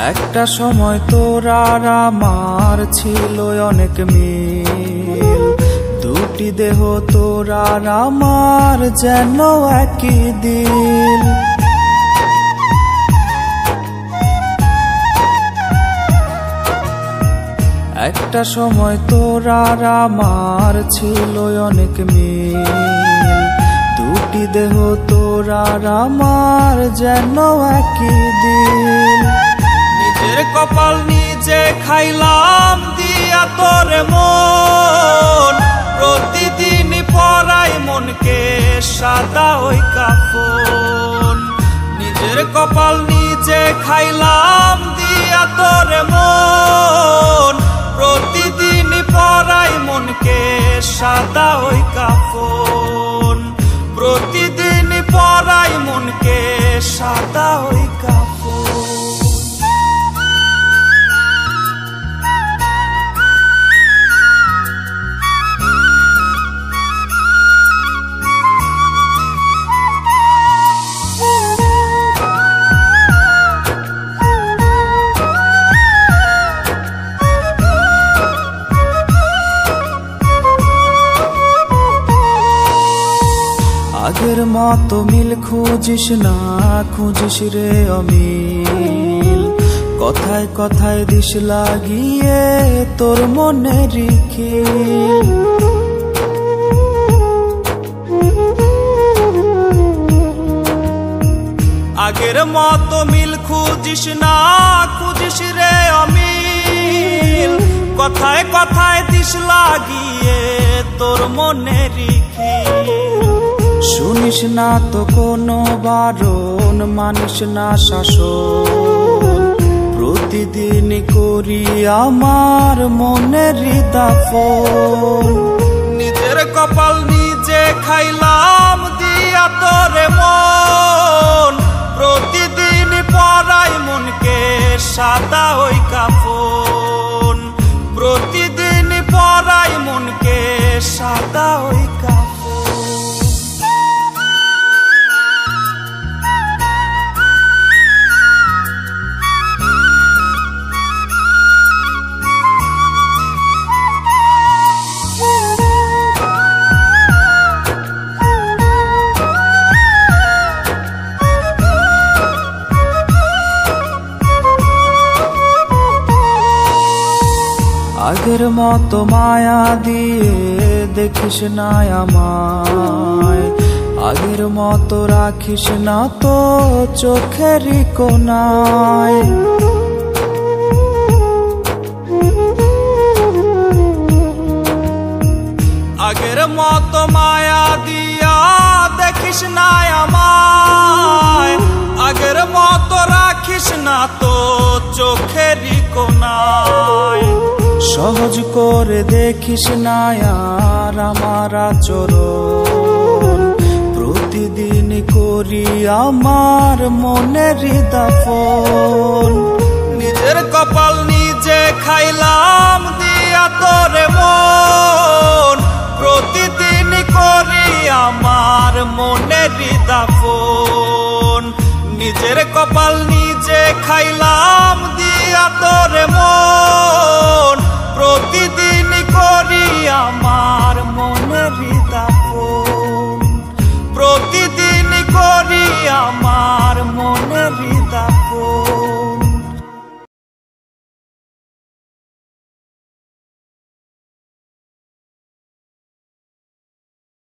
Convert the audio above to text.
একটা সময় তোর আর আমার ছিল অনেক মিল, দুটি দেহ তোর আর আমার যেন একই দিল। একটা সময় তোর আর আমার ছিল অনেক মিল, দুটি দেহ তোর আর আমার যেন একই দিল। নিজের কপাল নিজে খাইলাম দিয়া তোর মন, প্রতিদিন পরাই মনকে সাদা ওই কাফন। নিজের কপাল নিজে খাইলাম দিয়া তোর মন, প্রতিদিন পরাই মনকে সাদা ওই কাফন। প্রতিদিন পরাই মনকে সাদা ওই কাফন। আগের মতো মিল খুঁজিস না, খুঁজিস রে অমিল, কথায় কথায় দিস লাগিয়ে তোর মনে রিখিল। আগের মতো মিল খুঁজিস না, খুঁজিস রে অমিল, কথায় কথায় দিস লাগিয়ে তোর মনে রিখিল। শুনিস না তো কোনো বারণ, মানিস না শাসন, প্রতিদিন করি আমার মনের দাফন। নিজের কপাল নিজে খাইলাম দিয়া তোরে মন, প্রতিদিন পরাই মনকে সাদা ওই কাফন। প্রতিদিন পরাই মনকে সাদা ওই কাফন। আগের মতো মায়া দিয়ে দেখিস না আমায়, আগের মতো রাখিস না তো চোখেরই কোনায়। আগের মতো মায়া দিয়া দেখিস না আমায়, আগের মতো রাখিস না তো চোখেরই কোনায়। সহজ করে দেখিস না আর আমার আচরণ, প্রতিদিন করি আমার মনের দাফন। নিজের কপাল নিজে খাইলাম দিয়া তোরে মন, প্রতিদিন করি আমার মনের দাফন। নিজের কপাল নিজে খাইলাম দিয়া তোরে মন, প্রতিদিন করি আমার মনের দাফন। প্রতিদিন করি আমার মনের দাফন।